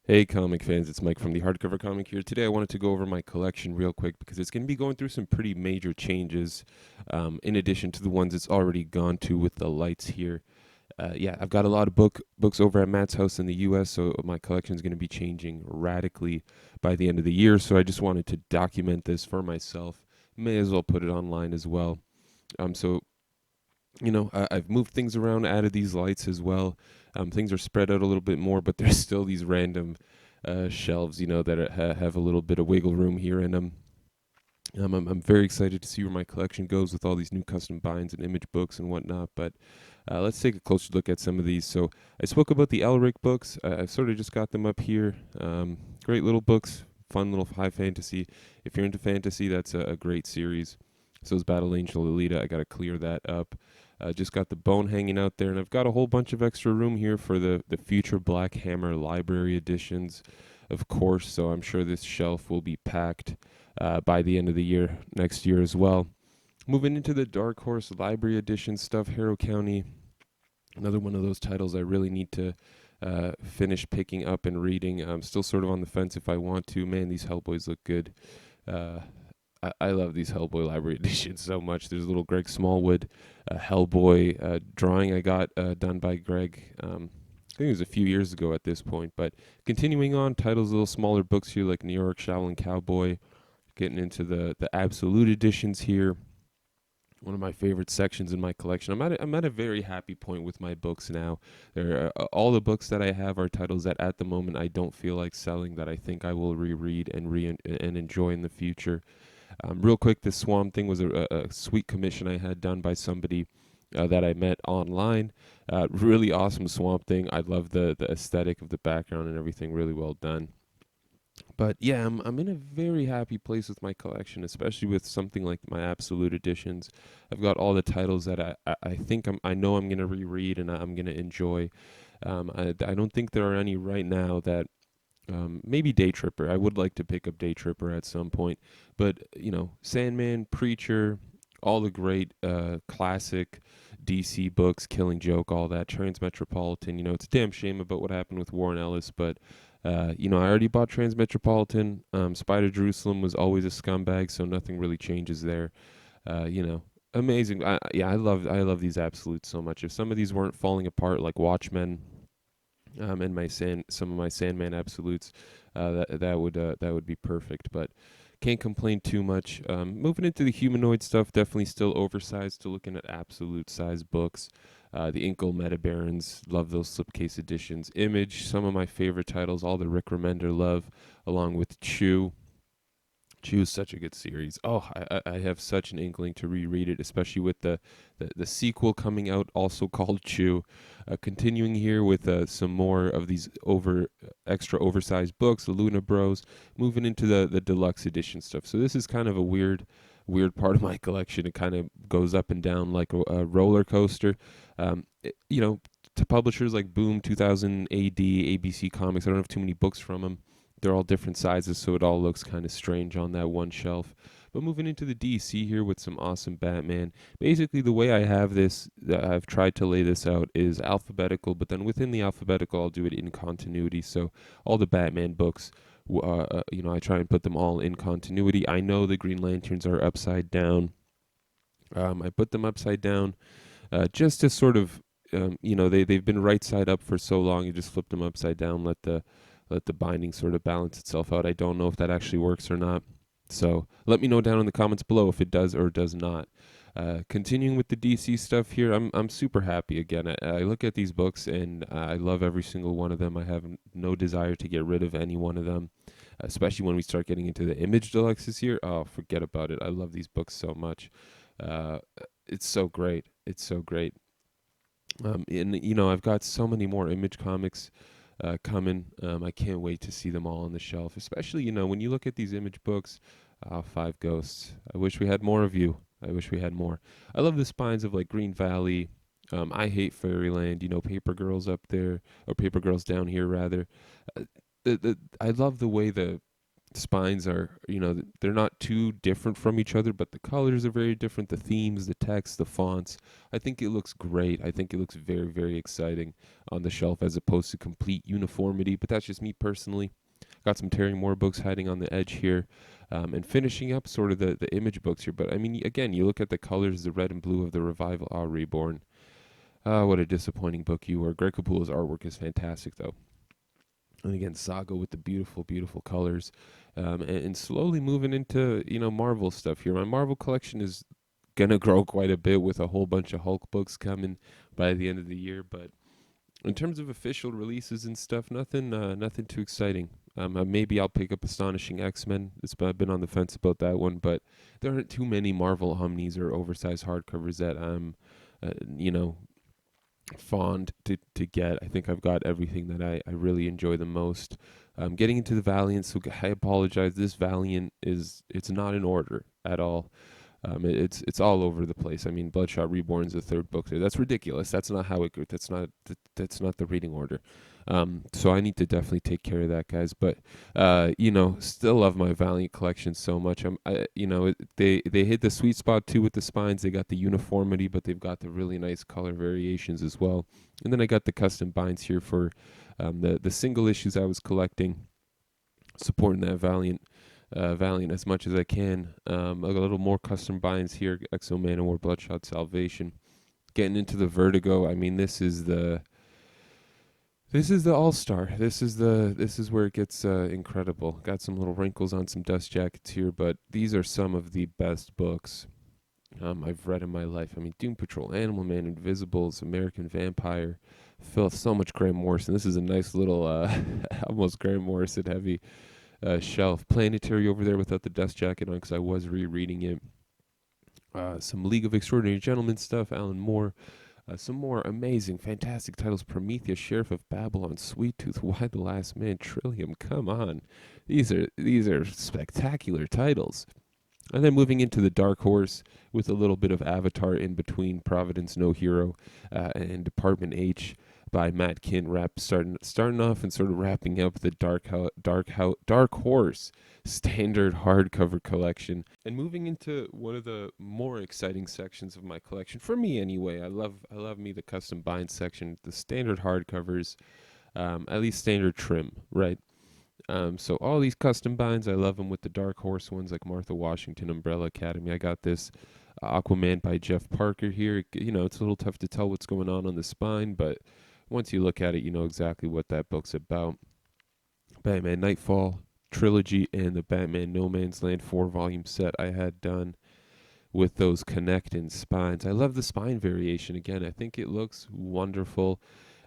Hey, comic fans, it's Mike from the Hardcover Comic here. Today, I wanted to go over my collection real quick because it's going to be going through some pretty major changes, in addition to the ones it's already gone to with the lights here. Yeah, I've got a lot of books over at Matt's house in the U.S., so my collection is going to be changing radically by the end of the year. So I just wanted to document this for myself. May as well put it online as well. So I've moved things around, added these lights as well. Things are spread out a little bit more, but there's still these random shelves, that have a little bit of wiggle room here in them. I'm very excited to see where my collection goes with all these new custom binds and image books and whatnot. But let's take a closer look at some of these. So I spoke about the Elric books. I've sort of just got them up here. Great little books, fun little high fantasy. If you're into fantasy, that's a great series. So is Battle Angel Alita. I got to clear that up. Just got the bone hanging out there, and I've got a whole bunch of extra room here for the future Black Hammer library editions, of course. So I'm sure this shelf will be packed by the end of the year, next year as well. Moving into the Dark Horse library edition stuff, Harrow County, another one of those titles I really need to finish picking up and reading. I'm still sort of on the fence if I want to. Man, these Hellboys look good. Uh, I love these Hellboy library editions so much. There's a little Greg Smallwood Hellboy drawing I got done by Greg. I think it was a few years ago at this point. But continuing on, titles, a little smaller books here like New York Shaolin Cowboy. Getting into the absolute editions here. One of my favorite sections in my collection. I'm at a very happy point with my books now. All the books that I have are titles that at the moment I don't feel like selling, that I think I will reread and enjoy in the future. Real quick, this Swamp Thing was a sweet commission I had done by somebody that I met online. Really awesome Swamp Thing. I love the aesthetic of the background and everything. Really well done. But yeah, I'm in a very happy place with my collection, especially with something like my absolute editions. I've got all the titles that I think I know I'm gonna reread and I'm gonna enjoy. I don't think there are any right now that maybe Day Tripper. I would like to pick up Day Tripper at some point, but Sandman, Preacher, all the great classic DC books, Killing Joke, all that, Transmetropolitan. It's a damn shame about what happened with Warren Ellis, but I already bought Transmetropolitan. Spider Jerusalem was always a scumbag, so nothing really changes there. Amazing. Yeah, I love these absolutes so much. If some of these weren't falling apart like Watchmen, and some of my Sandman absolutes, that would be perfect. But can't complain too much. Moving into the humanoid stuff, definitely still oversized. Still looking at absolute size books. The Inkle Meta Barons, love those slipcase editions. Image, some of my favorite titles, all the Rick Remender love, along with Chew. Chew is such a good series. Oh, I have such an inkling to reread it, especially with the sequel coming out, also called Chew. Continuing here with some more of these extra oversized books, the Luna Bros. Moving into the deluxe edition stuff. So this is kind of a weird part of my collection. It kind of goes up and down like a roller coaster. To publishers like Boom 2000 AD, ABC Comics, I don't have too many books from them. They're all different sizes, so it all looks kind of strange on that one shelf. But moving into the DC here with some awesome Batman. Basically, the way I have this, I've tried to lay this out, is alphabetical, but then within the alphabetical, I'll do it in continuity. So all the Batman books, I try and put them all in continuity. I know the Green Lanterns are upside down. I put them upside down just to sort of, they've been right side up for so long. You just flip them upside down, let the binding sort of balance itself out. I don't know if that actually works or not. So let me know down in the comments below if it does or does not. Continuing with the DC stuff here, I'm super happy again. I look at these books and I love every single one of them. I have no desire to get rid of any one of them, especially when we start getting into the Image Deluxes here. Oh, forget about it. I love these books so much. Uh, it's so great. It's so great. And I've got so many more Image comics coming. I can't wait to see them all on the shelf. Especially, when you look at these Image books, Five Ghosts. I wish we had more of you. I wish we had more. I love the spines of like Green Valley. I hate Fairyland. Paper Girls up there, or Paper Girls down here rather. I love the way spines are, they're not too different from each other, but the colors are very different, the themes, the text, the fonts. I think it looks great. I think it looks very, very exciting on the shelf as opposed to complete uniformity, but that's just me personally. Got some Terry Moore books hiding on the edge here, and finishing up sort of the image books here. But I mean, again, you look at the colors, the red and blue of the Revival, Ah Reborn. What a disappointing book you were. Greg Capullo's artwork is fantastic, though. And again, Saga with the beautiful, beautiful colors, and slowly moving into Marvel stuff here. My Marvel collection is gonna grow quite a bit with a whole bunch of Hulk books coming by the end of the year. But in terms of official releases and stuff, nothing too exciting. Maybe I'll pick up Astonishing X-Men. I've been on the fence about that one, but there aren't too many Marvel Omnis or oversized hardcovers that I'm, you know, fond to get. I think I've got everything that I really enjoy the most. Getting into the Valiant, so I apologize. This Valiant it's not in order at all. It's all over the place. I mean, Bloodshot Reborn's the third book there. That's ridiculous. That's not how it. That's not the reading order. So I need to definitely take care of that, guys. But still love my Valiant collection so much. They hit the sweet spot too with the spines. They got the uniformity, but they've got the really nice color variations as well. And then I got the custom binds here for the single issues I was collecting, supporting that Valiant as much as I can. A little more custom binds here. Exo Manowar, Bloodshot Salvation. Getting into the Vertigo. I mean, this is the all star. This is where it gets incredible. Got some little wrinkles on some dust jackets here, but these are some of the best books I've read in my life. I mean, Doom Patrol, Animal Man, Invisibles, American Vampire. Felt so much Grant Morrison. This is a nice little, almost Grant Morrison heavy shelf. Planetary over there without the dust jacket on because I was rereading it. Some League of Extraordinary Gentlemen stuff, Alan Moore. Some more amazing, fantastic titles: Prometheus, Sheriff of Babylon, Sweet Tooth, Why the Last Man, Trillium. Come on, these are spectacular titles. And then moving into the Dark Horse with a little bit of Avatar in between, Providence No Hero, and Department H by Matt Kint, starting off and sort of wrapping up the Dark Horse standard hardcover collection, and moving into one of the more exciting sections of my collection for me anyway. I love me the custom bind section, the standard hardcovers, at least standard trim, right? So all these custom binds, I love them with the Dark Horse ones like Martha Washington, Umbrella Academy. I got this Aquaman by Jeff Parker here. It's a little tough to tell what's going on the spine, but once you look at it, you know exactly what that book's about. Batman Nightfall trilogy and the Batman No Man's Land 4-volume set I had done with those connecting spines. I love the spine variation. Again, I think it looks wonderful.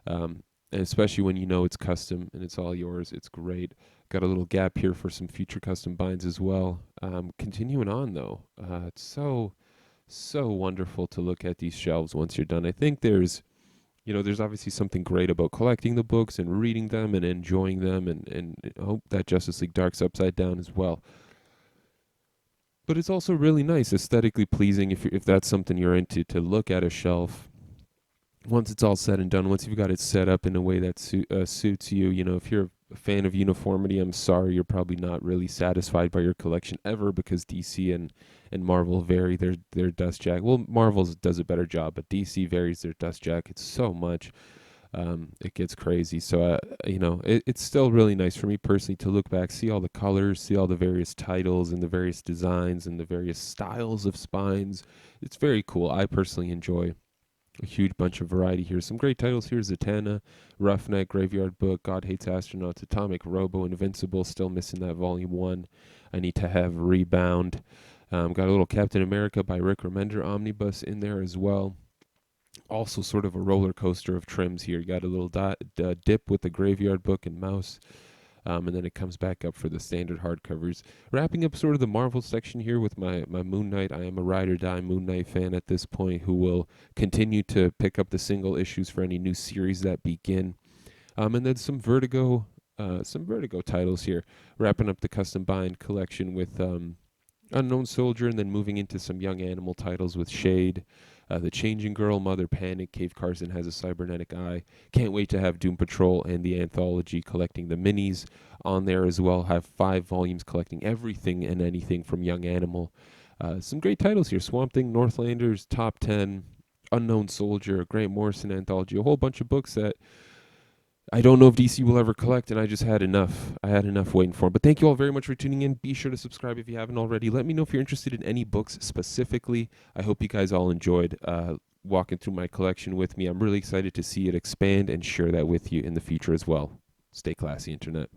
And especially when you know it's custom and it's all yours, it's great. Got a little gap here for some future custom binds as well. Continuing on though, it's so wonderful to look at these shelves once you're done. I think there's obviously something great about collecting the books and reading them and enjoying them, and I hope that Justice League Dark's upside down as well. But it's also really nice, aesthetically pleasing if that's something you're into, to look at a shelf once it's all said and done, once you've got it set up in a way that suits you. If you're a fan of uniformity, I'm sorry, you're probably not really satisfied by your collection ever, because DC and Marvel vary their dust jacket. Well, Marvel does a better job, but DC varies their dust jackets so much. It gets crazy. So, it's still really nice for me personally to look back, see all the colors, see all the various titles and the various designs and the various styles of spines. It's very cool. I personally enjoy a huge bunch of variety here. Some great titles here: Zatanna, Roughneck, Graveyard Book, God Hates Astronauts, Atomic Robo, Invincible. Still missing that volume 1. I need to have Rebound. Got a little Captain America by Rick Remender Omnibus in there as well. Also sort of a roller coaster of trims here. You got a little dip with the Graveyard Book and Mouse. And then it comes back up for the standard hardcovers. Wrapping up sort of the Marvel section here with my Moon Knight. I am a ride or die Moon Knight fan at this point, who will continue to pick up the single issues for any new series that begin. And then some Vertigo titles here. Wrapping up the custom bind collection with Unknown Soldier, and then moving into some Young Animal titles with Shade, The Changing Girl, Mother Panic, Cave Carson Has a Cybernetic Eye. Can't wait to have Doom Patrol and the anthology collecting the minis on there as well. Have 5 volumes collecting everything and anything from Young Animal. Some great titles here: Swamp Thing, Northlanders, Top 10, Unknown Soldier, Grant Morrison anthology, a whole bunch of books that I don't know if DC will ever collect, and I just had enough. I had enough waiting for them. But thank you all very much for tuning in. Be sure to subscribe if you haven't already. Let me know if you're interested in any books specifically. I hope you guys all enjoyed walking through my collection with me. I'm really excited to see it expand and share that with you in the future as well. Stay classy, Internet.